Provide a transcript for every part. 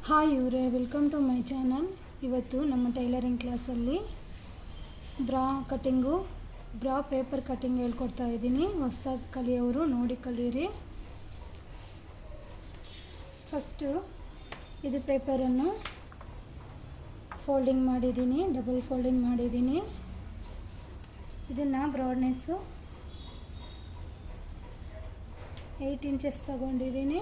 Hi ಇವರೇ, welcome to my channel. ಇವತ್ತು ನಮ್ಮ ಟೈಲರಿಂಗ್ ಕ್ಲಾಸಲ್ಲಿ ಬ್ರಾ ಪೇಪರ್ ಕಟ್ಟಿಂಗ್ ಹೇಳ್ಕೊಡ್ತಾ ಇದ್ದೀನಿ. ಹೊಸದಾಗಿ ಕಲಿಯೋರು ನೋಡಿ ಕಲೀರಿ. ಫಸ್ಟು ಇದು ಪೇಪರನ್ನು ಫೋಲ್ಡಿಂಗ್ ಮಾಡಿದ್ದೀನಿ, ಡಬಲ್ ಫೋಲ್ಡಿಂಗ್ ಮಾಡಿದ್ದೀನಿ. ಇದನ್ನು ಬ್ರಾಡ್ನೆಸ್ಸು 8 ಇಂಚಸ್ ತಗೊಂಡಿದ್ದೀನಿ.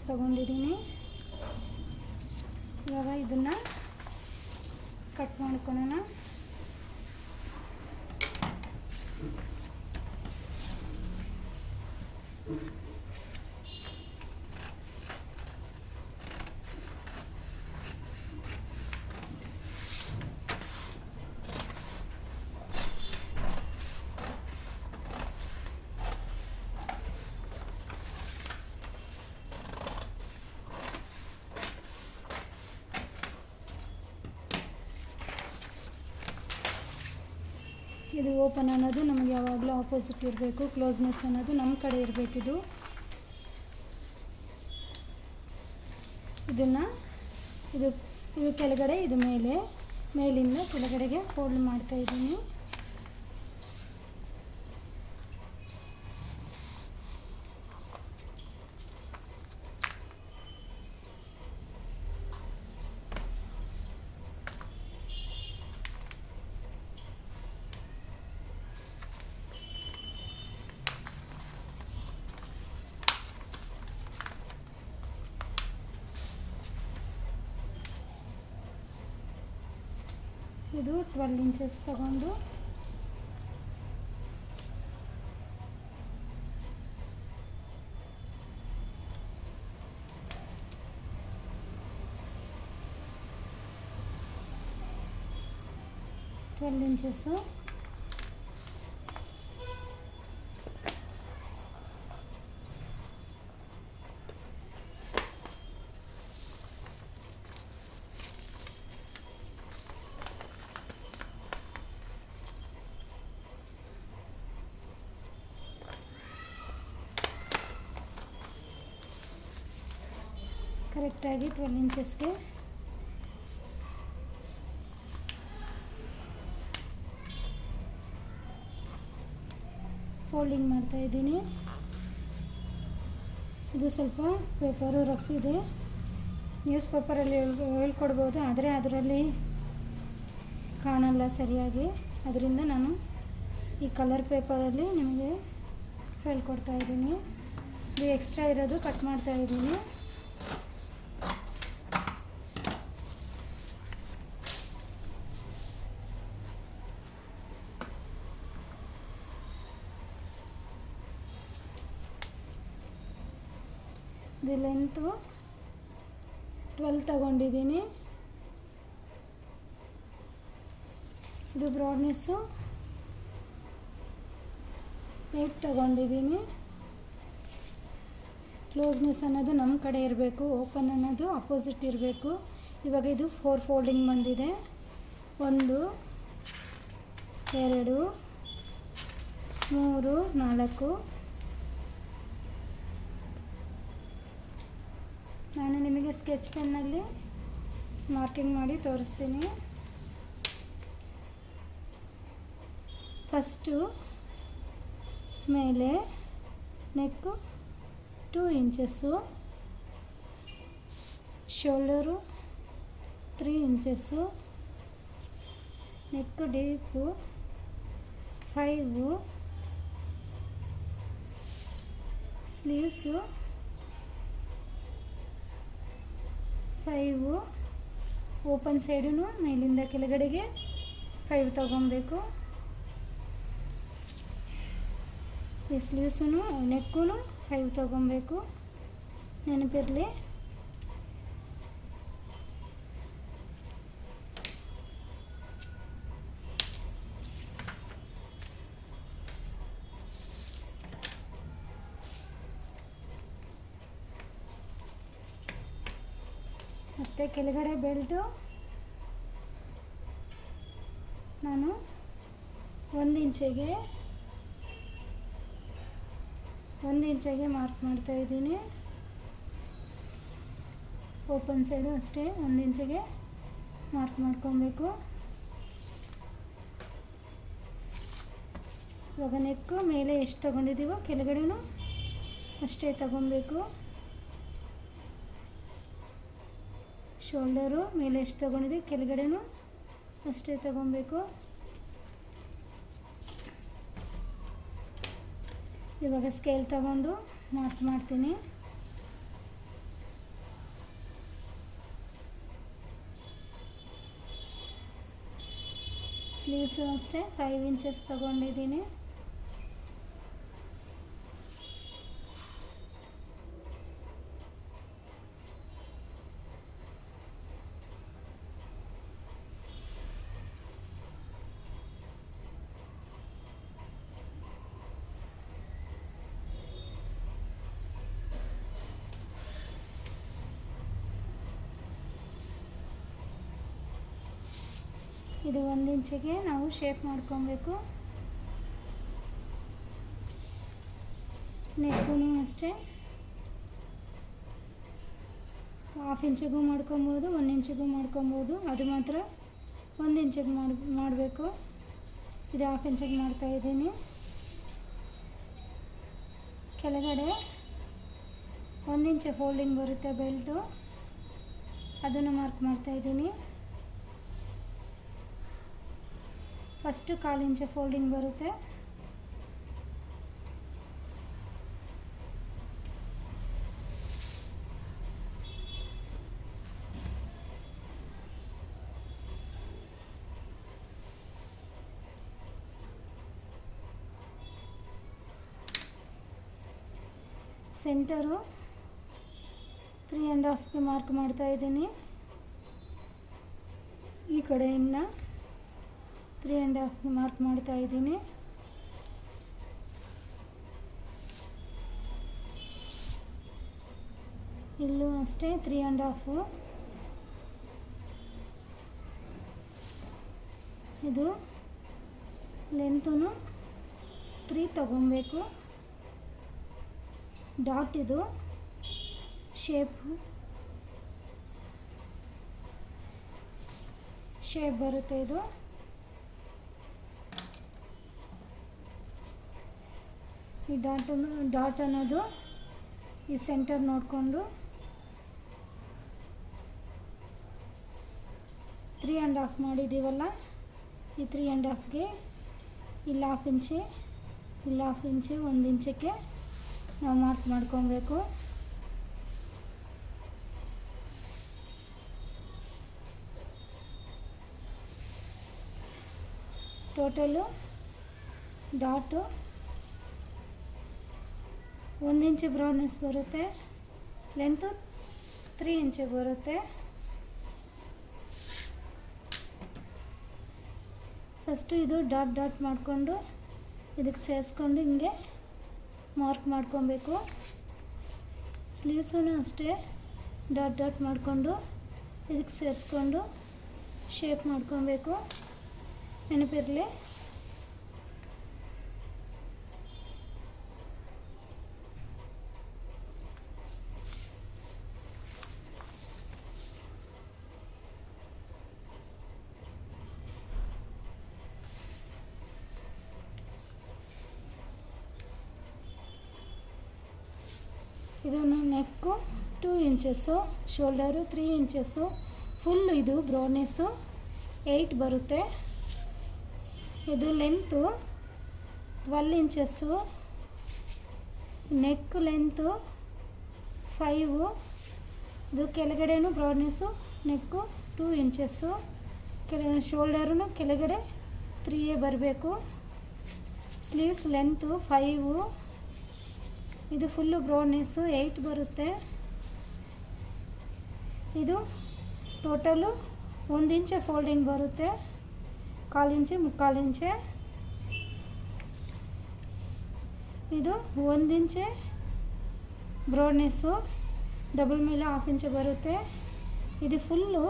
ತಗೊಂಡಿದ್ದೀನಿ. ಇವಾಗ ಇದನ್ನು ಕಟ್ ಮಾಡ್ಕೊಳ್ಳೋಣ. ಇದು ಓಪನ್ ಅನ್ನೋದು ನಮಗೆ ಯಾವಾಗಲೂ ಆಪೋಸಿಟ್ ಇರಬೇಕು, ಕ್ಲೋಸ್ನೆಸ್ ಅನ್ನೋದು ನಮ್ಮ ಕಡೆ ಇರಬೇಕಿದು. ಇದು ಕೆಳಗಡೆ, ಇದು ಮೇಲಿಂದ ಕೆಳಗಡೆಗೆ ಫೋಲ್ಡ್ ಮಾಡ್ತಾಯಿದ್ದೀನಿ. ಇದು 12 ಇಂಚಸ್ ತಗೊಂಡು ಕರೆಕ್ಟಾಗಿ 12 ಇಂಚಸ್ಗೆ ಫೋಲ್ಡಿಂಗ್ ಮಾಡ್ತಾಯಿದ್ದೀನಿ. ಇದು ಸ್ವಲ್ಪ ಪೇಪರು ರಫ್ ಇದೆ. ನ್ಯೂಸ್ ಪೇಪರಲ್ಲಿ ಹೇಳ್ಕೊಡ್ಬೋದು, ಆದರೆ ಅದರಲ್ಲಿ ಕಾಣಲ್ಲ ಸರಿಯಾಗಿ. ಅದರಿಂದ ನಾನು ಈ ಕಲರ್ ಪೇಪರಲ್ಲಿ ನಿಮಗೆ ಹೇಳ್ಕೊಡ್ತಾಯಿದ್ದೀನಿ. ಇದು ಎಕ್ಸ್ಟ್ರಾ ಇರೋದು ಕಟ್ ಮಾಡ್ತಾಯಿದ್ದೀನಿ. ಇದು ಲೆಂತು 12 ತಗೊಂಡಿದ್ದೀನಿ. ಇದು ಬ್ರಾಡ್ನೆಸ್ಸು 8 ತಗೊಂಡಿದ್ದೀನಿ. ಕ್ಲೋಸ್ನೆಸ್ ಅನ್ನೋದು ನಮ್ಮ ಕಡೆ ಇರಬೇಕು, ಓಪನ್ ಅನ್ನೋದು ಅಪೋಸಿಟ್ ಇರಬೇಕು. ಇವಾಗ ಇದು 4 ಫೋಲ್ಡಿಂಗ್ ಬಂದಿದೆ. 1 2 3 4. ನಾನು ನಿಮಗೆ ಸ್ಕೆಚ್ ಪೆನ್ನಲ್ಲಿ ಮಾರ್ಕಿಂಗ್ ಮಾಡಿ ತೋರಿಸ್ತೀನಿ. ಫಸ್ಟು ಮೇಲೆ ನೆಕ್ಕು 2 ಇಂಚಸ್ಸು, ಶೋಲ್ಡರು 3 ಇಂಚಸ್ಸು, ನೆಕ್ಕು ಡೀಪು 5, ಸ್ಲೀವ್ಸು 5, ಓಪನ್ ಸೈಡು ಮೇಲಿಂದ ಕೆಳಗಡೆಗೆ 5 ತಗೊಬೇಕು. ಈ ಸ್ಲೀವ್ಸು ನೆಕ್ಕೂ 5 ತಗೊಬೇಕು, ನೆನಪಿರಲಿ. ಮತ್ತು ಕೆಳಗಡೆ ಬೆಲ್ಟು ನಾನು 1 ಇಂಚಿಗೆ 1 ಇಂಚಿಗೆ ಮಾರ್ಕ್ ಮಾಡ್ತಾಯಿದ್ದೀನಿ. ಓಪನ್ ಸೈಡು ಅಷ್ಟೇ 1 ಇಂಚಿಗೆ ಮಾರ್ಕ್ ಮಾಡ್ಕೊಬೇಕು. ಇವಾಗ ನೆಕ್ಕು ಮೇಲೆ ಎಷ್ಟು ತೊಗೊಂಡಿದ್ದೀವೋ ಕೆಳಗಡೆನೂ ಅಷ್ಟೇ ತಗೊಬೇಕು. ಶೋಲ್ಡರು ಮೇಲೆ ಎಷ್ಟು ತೊಗೊಂಡಿದ್ದೀವಿ ಕೆಳಗಡೆನೂ ಅಷ್ಟೇ ತಗೊಬೇಕು. ಇವಾಗ ಸ್ಕೇಲ್ ತಗೊಂಡು ಮಾರ್ಕ್ ಮಾಡ್ತೀನಿ. ಸ್ಲೀವ್ಸು ಅಷ್ಟೇ 5 ಇಂಚಸ್ ತಗೊಂಡಿದ್ದೀನಿ. ಇದು 1 ಇಂಚಿಗೆ ನಾವು ಶೇಪ್ ಮಾಡ್ಕೊಬೇಕು. ನೆಕ್ಗೂ ಅಷ್ಟೇ 1/2 ಇಂಚಿಗೂ ಮಾಡ್ಕೊಬೋದು, 1 ಇಂಚಿಗೂ ಮಾಡ್ಕೊಬೋದು. ಅದು ಮಾತ್ರ 1 ಇಂಚಿಗೆ ಮಾಡಬೇಕು. ಇದು 1/2 ಇಂಚಿಗೆ ಮಾಡ್ತಾಯಿದ್ದೀನಿ. ಕೆಳಗಡೆ 1 ಇಂಚ್ ಫೋಲ್ಡಿಂಗ್ ಬರುತ್ತೆ ಬೆಲ್ಟು, ಅದನ್ನು ಮಾರ್ಕ್ ಮಾಡ್ತಾಯಿದ್ದೀನಿ. ಫಸ್ಟು 1/4 ಇಂಚ್ ಫೋಲ್ಡಿಂಗ್ ಬರುತ್ತೆ. ಸೆಂಟರು 3.5ಗೆ ಮಾರ್ಕ್ ಮಾಡ್ತಾಯಿದ್ದೀನಿ. ಈ ಕಡೆಯಿಂದ 3.5 ಮಾರ್ಕ್ ಮಾಡ್ತಾ ಇದ್ದೀನಿ. ಇಲ್ಲೂ ಅಷ್ಟೇ 3.5. ಇದು ಲೆಂತೂ 3 ತಗೊಬೇಕು. ಡಾಟ್ ಇದು ಶೇಪ್ ಬರುತ್ತೆ. ಇದು ಈ ಡಾಟ್ ಅನ್ನೋದು ಈ ಸೆಂಟರ್ ನೋಡಿಕೊಂಡು 3.5 ಮಾಡಿದ್ದೀವಲ್ಲ, ಈ 3.5ಗೆ ಇಲ್ಲಿ 1/2 ಇಂಚು, ಇಲ್ಲಿ 1/2 ಇಂಚು, 1 ಇಂಚಕ್ಕೆ ನಾವು ಮಾರ್ಕ್ ಮಾಡ್ಕೊಬೇಕು. ಟೋಟಲು ಡಾಟು 1 ಇಂಚು ಬ್ರೌನ್ನೆಸ್ ಬರುತ್ತೆ. ಲೆಂತು 3 ಇಂಚು ಬರುತ್ತೆ. ಫಸ್ಟು ಇದು ಡಾಟ್ ಮಾಡಿಕೊಂಡು ಇದಕ್ಕೆ ಸೇರಿಸ್ಕೊಂಡು ಹಿಂಗೆ ಮಾರ್ಕ್ ಮಾಡ್ಕೊಬೇಕು. ಸ್ಲೀವ್ಸೂ ಅಷ್ಟೇ ಡಾಟ್ ಮಾಡಿಕೊಂಡು ಇದಕ್ಕೆ ಸೇರಿಸ್ಕೊಂಡು ಶೇಪ್ ಮಾಡ್ಕೊಬೇಕು. ನೆನಪಿರಲಿ. ಇದನ್ನು ನೆಕ್ಕು 2 ಇಂಚಸ್ಸು, ಶೋಲ್ಡರು 3 ಇಂಚಸ್ಸು, ಫುಲ್ ಇದು ಬ್ರೌನೆಸ್ಸು 8 ಬರುತ್ತೆ. ಇದು ಲೆಂತು 12 ಇಂಚಸ್ಸು, ನೆಕ್ ಲೆಂತು 5. ಇದು ಕೆಳಗಡೆನೂ ಬ್ರೌನೆಸ್ಸು, ನೆಕ್ಕು 2 ಇಂಚಸ್ಸು, ಶೋಲ್ಡರೂ ಕೆಳಗಡೆ 3 ಬರಬೇಕು. Sleeves length 5. ಇದು ಫುಲ್ಲು ಬ್ರೌನೆಸ್ಸು 8 ಬರುತ್ತೆ. ಇದು ಟೋಟಲು 1 ಇಂಚ್ ಫೋಲ್ಡಿಂಗ್ ಬರುತ್ತೆ, 1/4 ಇಂಚು, 3/4 ಇಂಚೆ. ಇದು 1 ಇಂಚ್ ಬ್ರೌನೆಸ್ಸು, ಡಬಲ್ ಮೇಲೆ 1/2 ಇಂಚ್ ಬರುತ್ತೆ. ಇದು ಫುಲ್ಲು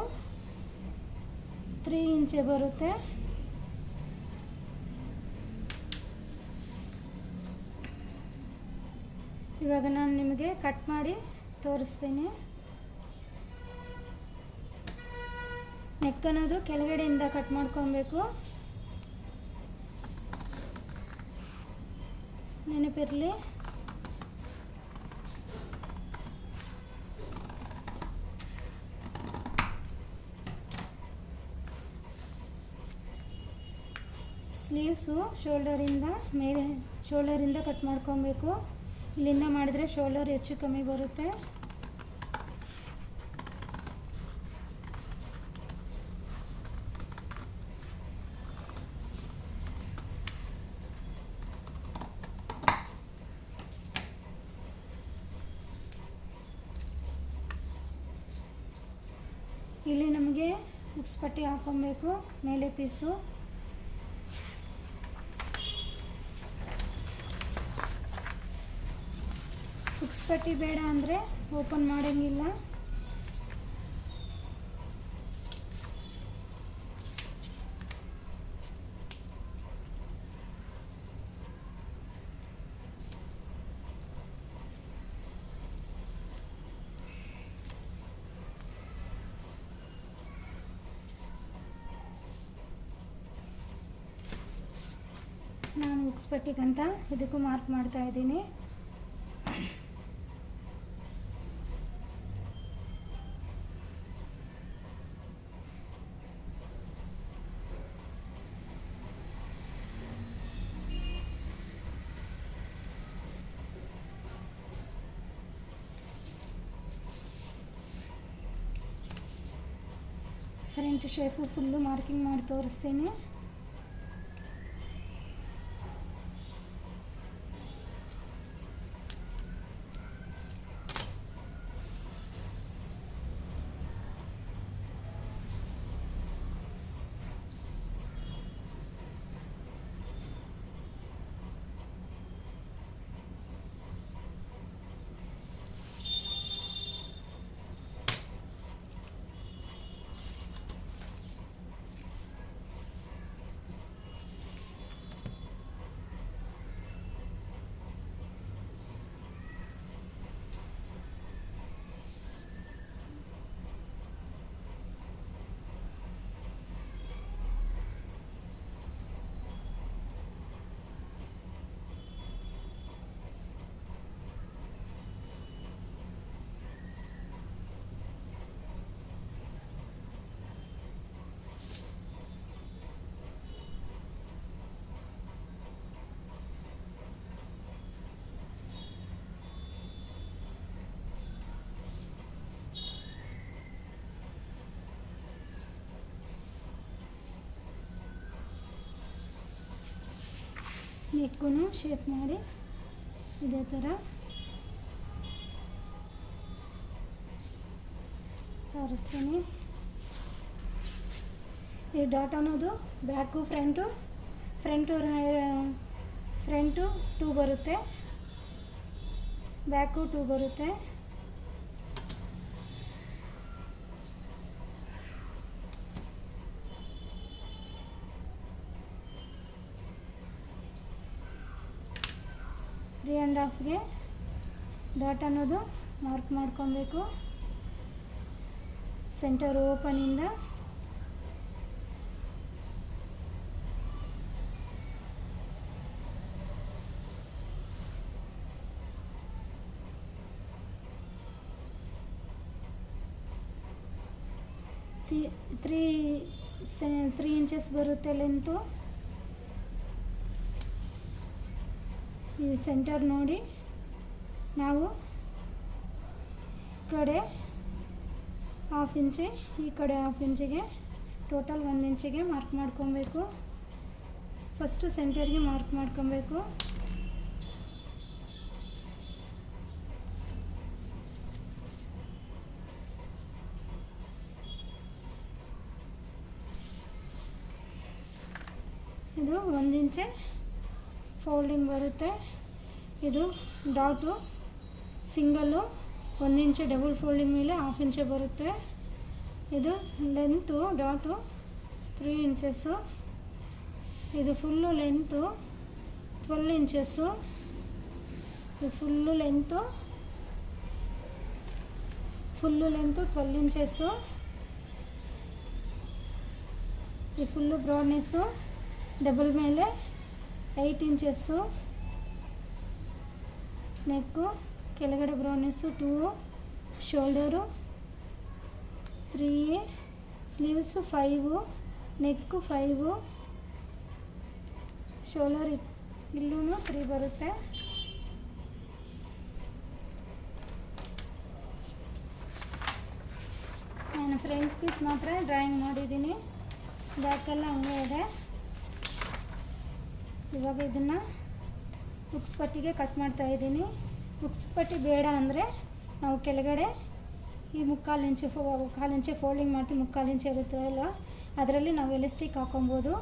3 ಇಂಚ್ ಬರುತ್ತೆ. ಇವಾಗ ನಾನು ನಿಮಗೆ ಕಟ್ ಮಾಡಿ ತೋರಿಸ್ತೀನಿ. ನೆಕ್ ಅನ್ನೋದು ಕೆಳಗಡೆಯಿಂದ ಕಟ್ ಮಾಡ್ಕೊಬೇಕು. ನೆನಪಿರಲಿ. ಸ್ಲೀವ್ಸು ಶೋಲ್ಡರಿಂದ ಕಟ್ ಮಾಡ್ಕೊಬೇಕು. ಇಲ್ಲಿಂದ ಮಾಡಿದರೆ ಶೋಲ್ಡರ್ ಹೆಚ್ಚು ಕಮ್ಮಿ ಬರುತ್ತೆ. ಇಲ್ಲಿ ನಮಗೆ ಹುಕ್ಸ್ ಪಟ್ಟಿ ಹಾಕೊಬೇಕು ಮೇಲೆ ಪೀಸು. ಹುಕ್ಸ್ ಪಟ್ಟಿ ಬೇಡ ಅಂದರೆ ಓಪನ್ ಮಾಡೋಂಗಿಲ್ಲ. ನಾನು ಹುಕ್ಸ್ ಪಟ್ಟಿಗಂತ ಇದಕ್ಕೂ ಮಾರ್ಕ್ ಮಾಡ್ತಾ ಇದ್ದೀನಿ. ಫ್ರಂಟ್ ಶೇಪು ಫುಲ್ಲು ಮಾರ್ಕಿಂಗ್ ಮಾಡಿ ತೋರಿಸ್ತೀನಿ. ನೆಕ್ಕೂ ಶೇಪ್ ಮಾಡಿ ಇದೇ ಥರ ತೋರಿಸ್ತೀನಿ. ಈ ಡಾಟ್ ಅನ್ನೋದು ಬ್ಯಾಕು ಫ್ರಂಟು 2 ಬರುತ್ತೆ, ಬ್ಯಾಕು 2 ಬರುತ್ತೆ. ತ್ರೀ ಆ್ಯಂಡ್ ಹಾಫ್ಗೆ ಡಾಟ್ ಅನ್ನೋದು ಮಾರ್ಕ್ ಮಾಡ್ಕೊಬೇಕು. ಸೆಂಟರ್ ಓಪನಿಂದ ತ್ರೀ ಇಂಚಸ್ ಬರುತ್ತೆ ಲೆಂತು. ಈ ಸೆಂಟರ್ ನೋಡಿ ನಾವು ಕಡೆ ಹಾಫ್ ಇಂಚೆ, ಈ ಕಡೆ ಹಾಫ್ ಇಂಚಿಗೆ ಟೋಟಲ್ 1 ಇಂಚಿಗೆ ಮಾರ್ಕ್ ಮಾಡ್ಕೊಬೇಕು. ಫಸ್ಟು ಸೆಂಟರ್ಗೆ ಮಾರ್ಕ್ ಮಾಡ್ಕೊಬೇಕು. ಇದು 1 ಇಂಚೆ ಫೋಲ್ಡಿಂಗ್ ಬರುತ್ತೆ. ಇದು ಡಾಟು ಸಿಂಗಲ್ಲು 1 ಇಂಚೆ ಡಬಲ್ ಫೋಲ್ಡಿಂಗ್ ಮೇಲೆ ಹಾಫ್ ಇಂಚೆ ಬರುತ್ತೆ. ಇದು ಲೆಂತು ಡಾಟು 3 ಇಂಚಸ್ಸು. ಇದು ಫುಲ್ಲು ಲೆಂತು 12 ಇಂಚಸ್ಸು. ಈ ಫುಲ್ಲು ಲೆಂತು 12 ಇಂಚಸ್ಸು. ಈ ಫುಲ್ಲು ಬ್ರಾಡ್ನೆಸ್ಸು ಡಬಲ್ ಮೇಲೆ 8 ಇಂಚಸ್ಸು. ನೆಕ್ಕು ಕೆಳಗಡೆ ಬ್ರೌನೆಸ್ಸು 2, ಶೋಲ್ಡರು 3, ಸ್ಲೀವ್ಸು 5, ನೆಕ್ಕು 5, ಶೋಲ್ಡರ್ ಇಲ್ಲೂ 3 ಬರುತ್ತೆ. ನಾನು ಫ್ರಂಟ್ ಪೀಸ್ ಮಾತ್ರ ಡ್ರಾಯಿಂಗ್ ಮಾಡಿದ್ದೀನಿ, ಬ್ಯಾಕೆಲ್ಲ ಹಂಗೆ ಇದೆ. ಇವಾಗ ಇದನ್ನು ಹುಕ್ಸ್ ಪಟ್ಟಿಗೆ ಕಟ್ ಮಾಡ್ತಾ ಇದ್ದೀನಿ. ಹುಕ್ಸ್ ಪಟ್ಟಿ ಬೇಡ ಅಂದರೆ ನಾವು ಕೆಳಗಡೆ ಈ 3/4 ಇಂಚು ಫೋಲ್ಡಿಂಗ್ ಮಾಡ್ತೀವಿ. 3/4 ಇಂಚು ಇರುತ್ತಲ್ಲ, ಅದರಲ್ಲಿ ನಾವು ಎಲಾಸ್ಟಿಕ್ ಹಾಕೊಬೋದು.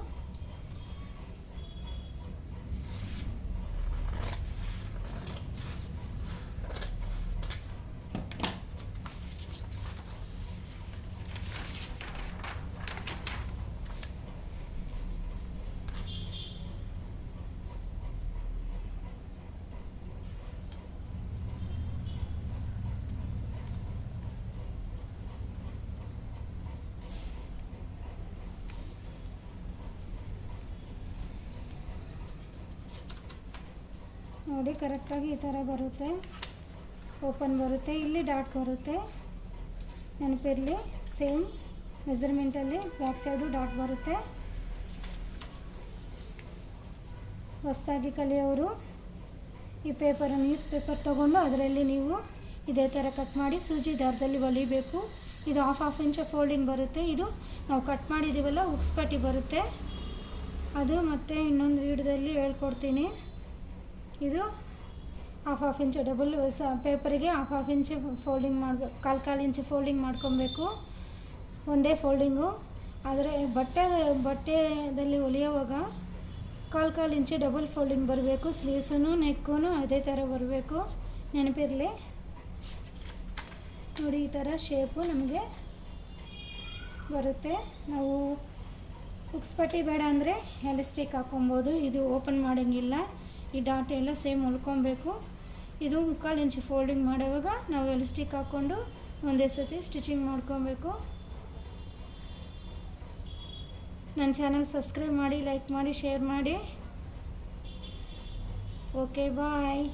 ನೋಡಿ ಕರೆಕ್ಟಾಗಿ ಈ ಥರ ಬರುತ್ತೆ, ಓಪನ್ ಬರುತ್ತೆ. ಇಲ್ಲಿ ಡಾಟ್ ಬರುತ್ತೆ, ನೆನಪಿರಲಿ. ಸೇಮ್ ಮೆಜರ್ಮೆಂಟಲ್ಲಿ ಬ್ಯಾಕ್ ಸೈಡು ಡಾಟ್ ಬರುತ್ತೆ. ಹೊಸದಾಗಿ ಕಲಿಯೋರು ಈ ನ್ಯೂಸ್ ಪೇಪರ್ ತೊಗೊಂಡು ಅದರಲ್ಲಿ ನೀವು ಇದೇ ಥರ ಕಟ್ ಮಾಡಿ ಸೂಜಿ ದಾರದಲ್ಲಿ ಹೊಲಿಬೇಕು. ಇದು ಹಾಫ್ ಇಂಚ್ ಫೋಲ್ಡಿಂಗ್ ಬರುತ್ತೆ. ಇದು ನಾವು ಕಟ್ ಮಾಡಿದ್ದೀವಲ್ಲ ಹುಕ್ಸ್ ಪಟ್ಟಿ ಬರುತ್ತೆ. ಅದು ಮತ್ತೆ ಇನ್ನೊಂದು ವಿಡಿಯೋದಲ್ಲಿ ಹೇಳ್ಕೊಡ್ತೀನಿ. ಇದು ಹಾಫ್ ಇಂಚ್ ಡಬಲ್ ಪೇಪರಿಗೆ ಹಾಫ್ ಇಂಚ್ ಫೋಲ್ಡಿಂಗ್ ಮಾಡಬೇಕು, 1/4 ಇಂಚ್ ಫೋಲ್ಡಿಂಗ್ ಮಾಡ್ಕೊಬೇಕು, ಒಂದೇ ಫೋಲ್ಡಿಂಗು. ಆದರೆ ಬಟ್ಟೆದಲ್ಲಿ ಹೊಲಿಯೋವಾಗ 1/4 ಇಂಚ್ ಡಬಲ್ ಫೋಲ್ಡಿಂಗ್ ಬರಬೇಕು. ಸ್ಲೀವ್ಸೂ ನೆಕ್ಕೂ ಅದೇ ಥರ ಬರಬೇಕು, ನೆನಪಿರಲಿ. ನೋಡಿ ಈ ಥರ ಶೇಪು ನಮಗೆ ಬರುತ್ತೆ. ನಾವು ಹುಕ್ಸ್ ಪಟ್ಟಿ ಬೇಡ ಅಂದರೆ ಎಲಾಸ್ಟಿಕ್ ಹಾಕೊಬೋದು. ಇದು ಓಪನ್ ಮಾಡೋಂಗಿಲ್ಲ. ಈ ಡಾಟ್ ಎಲ್ಲ ಸೇಮ್ ಹೊಲ್ಕೊಬೇಕು. ಇದು 3/4 ಇಂಚ್ ಫೋಲ್ಡಿಂಗ್ ಮಾಡುವಾಗ ನಾವು ಎಲಾಸ್ಟಿಕ್ ಹಾಕ್ಕೊಂಡು ಒಂದೇ ಸತಿ ಸ್ಟಿಚಿಂಗ್ ಮಾಡ್ಕೊಬೇಕು. ನನ್ನ ಚಾನಲ್ ಸಬ್ಸ್ಕ್ರೈಬ್ ಮಾಡಿ, ಲೈಕ್ ಮಾಡಿ, ಶೇರ್ ಮಾಡಿ. ಓಕೆ, ಬಾಯ್.